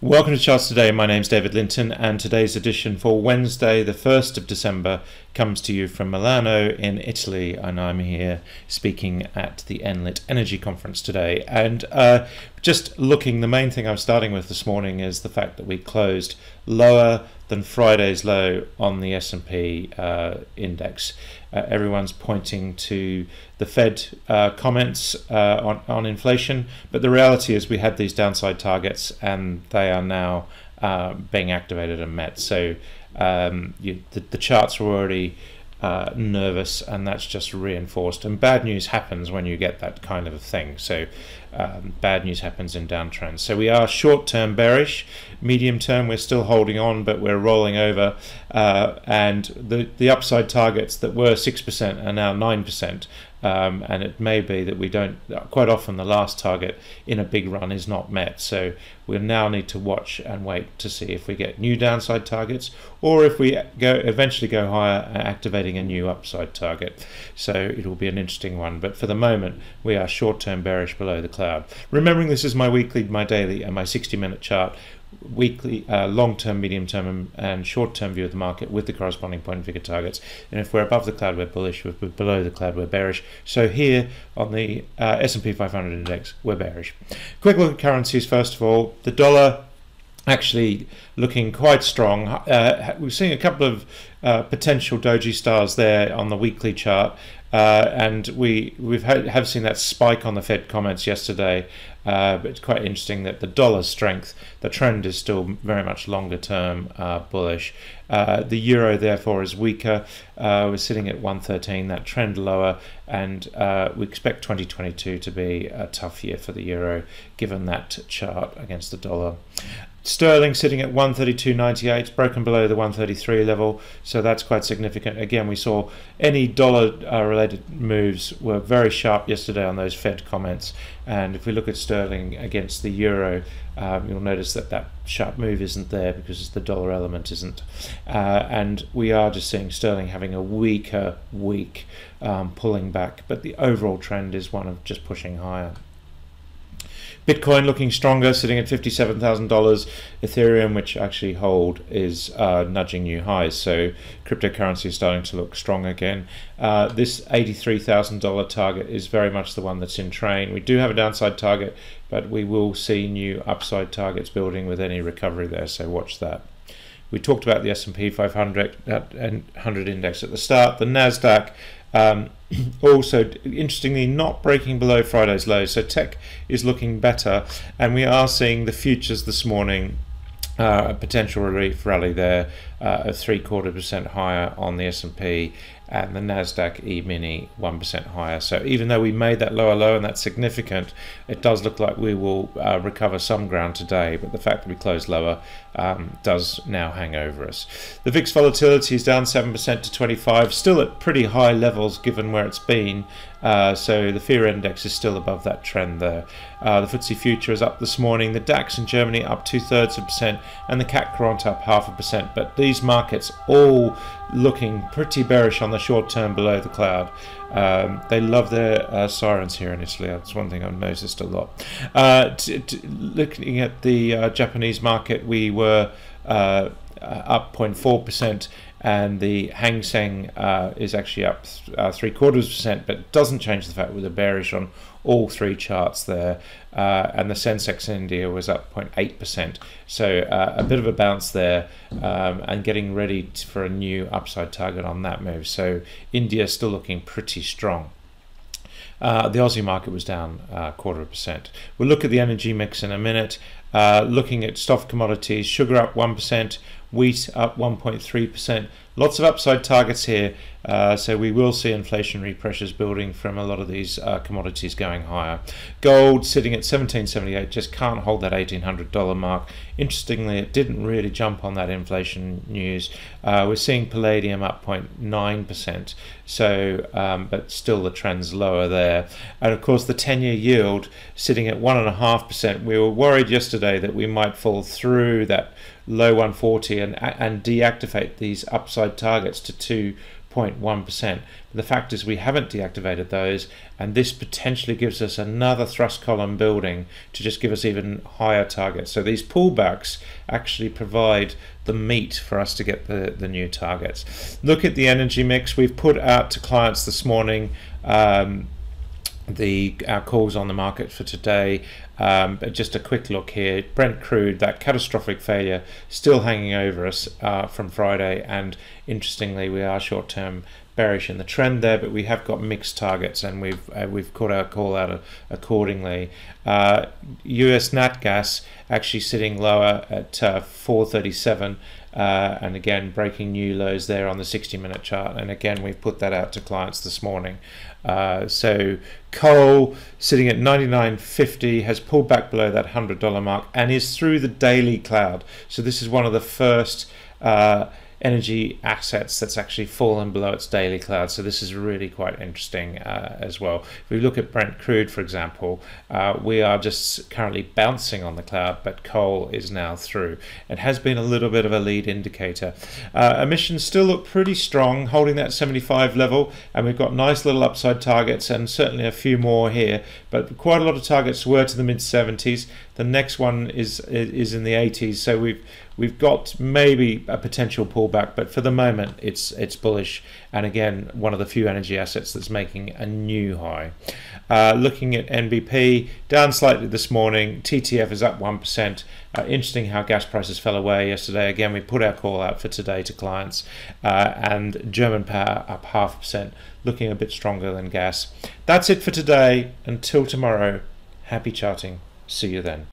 Welcome to Charts Today. My name's David Linton, and today's edition for Wednesday, the 1st of December, comes to you from Milano in Italy, and I'm here speaking at the Enlit Energy Conference today. And just looking, the main thing I'm starting with this morning is the fact that we closed lower than Friday's low on the S&P index. Everyone's pointing to the Fed comments on inflation, but the reality is we had these downside targets and they are now being activated and met. So the charts were already nervous, and that's just reinforced. And bad news happens when you get that kind of a thing. So bad news happens in downtrends. So we are short-term bearish. Medium term, we're still holding on, but we're rolling over. And the upside targets that were 6% are now 9%. And it may be that we don't, quite often the last target in a big run is not met. So we'll now need to watch and wait to see if we get new downside targets, or if we eventually go higher, activating a new upside target. So it will be an interesting one. But for the moment, we are short-term bearish below the cloud. Remembering this is my weekly, my daily, and my 60-minute chart, weekly, long-term, medium-term, and short-term view of the market with the corresponding point and figure targets. And if we're above the cloud, we're bullish. If we're below the cloud, we're bearish. So here on the S&P 500 index, we're bearish. Quick look at currencies first of all. The dollar actually looking quite strong. We've seen a couple of potential doji stars there on the weekly chart. And have seen that spike on the Fed comments yesterday, but it's quite interesting that the dollar strength, the trend is still very much longer term bullish. The euro therefore is weaker. We're sitting at 113, that trend lower, and we expect 2022 to be a tough year for the euro given that chart against the dollar. Sterling sitting at 132.98, broken below the 133 level, so that's quite significant. Again, we saw any dollar related moves were very sharp yesterday on those Fed comments, and if we look at sterling against the euro, you'll notice that that sharp move isn't there because the dollar element isn't, and we are just seeing sterling having a weaker week, pulling back, but the overall trend is one of just pushing higher. Bitcoin looking stronger, sitting at $57,000. Ethereum, which actually hold, is nudging new highs. So cryptocurrency is starting to look strong again. This $83,000 target is very much the one that's in train. We do have a downside target, but we will see new upside targets building with any recovery there. So watch that. We talked about the S&P 500 index at the start. The Nasdaq also interestingly not breaking below Friday's low, so tech is looking better, and we are seeing the futures this morning a potential relief rally there, of 0.75% higher on the S&P, and the Nasdaq E-mini 1% higher. So even though we made that lower low and that's significant, it does look like we will recover some ground today, but the fact that we closed lower does now hang over us. The VIX volatility is down 7% to 25, still at pretty high levels given where it's been. So the fear index is still above that trend there. The FTSE future is up this morning. The DAX in Germany up 2/3%, and the CAC Quarante up 0.5%. But these markets all looking pretty bearish on the short term below the cloud. They love their sirens here in Italy. That's one thing I've noticed a lot. Looking at the Japanese market, we were up 0.4%. And the Hang Seng is actually up 0.75%, but it doesn't change the fact we're bearish on all three charts there. And the Sensex in India was up 0.8%, so a bit of a bounce there, and getting ready for a new upside target on that move. So India is still looking pretty strong. The Aussie market was down 0.25%. We'll look at the energy mix in a minute. Looking at soft commodities, sugar up 1%, wheat up 1.3%. Lots of upside targets here, so we will see inflationary pressures building from a lot of these commodities going higher. Gold sitting at $17.78, just can't hold that $1,800 mark. Interestingly, it didn't really jump on that inflation news. We're seeing palladium up 0.9%, so but still the trend's lower there. And of course the 10-year yield sitting at 1.5%. We were worried yesterday that we might fall through that low 140 and deactivate these upside targets to 0.1%. The fact is we haven't deactivated those, and this potentially gives us another thrust column building to just give us even higher targets. So these pullbacks actually provide the meat for us to get the new targets. Look at the energy mix. We've put out to clients this morning our calls on the market for today. But just a quick look here. Brent Crude, that catastrophic failure, still hanging over us from Friday, and interestingly, we are short-term bearish in the trend there, but we have got mixed targets, and we've caught our call out accordingly. US nat gas actually sitting lower at 437. And again, breaking new lows there on the 60-minute chart. And again, we've put that out to clients this morning. So coal sitting at 99.50 has pulled back below that $100 mark and is through the daily cloud. So this is one of the first energy assets that's actually fallen below its daily cloud. So this is really quite interesting as well. If we look at Brent Crude, for example, we are just currently bouncing on the cloud, but coal is now through. It has been a little bit of a lead indicator. Emissions still look pretty strong, holding that 75 level, and we've got nice little upside targets, and certainly a few more here, but quite a lot of targets were to the mid 70s. The next one is in the 80s, so we've got maybe a potential pullback, but for the moment it's bullish, and again, one of the few energy assets that's making a new high. Looking at NBP, down slightly this morning. TTF is up 1%. Interesting how gas prices fell away yesterday. Again, we put our call out for today to clients, and German power up 0.5%, looking a bit stronger than gas. That's it for today. Until tomorrow, happy charting. See you then.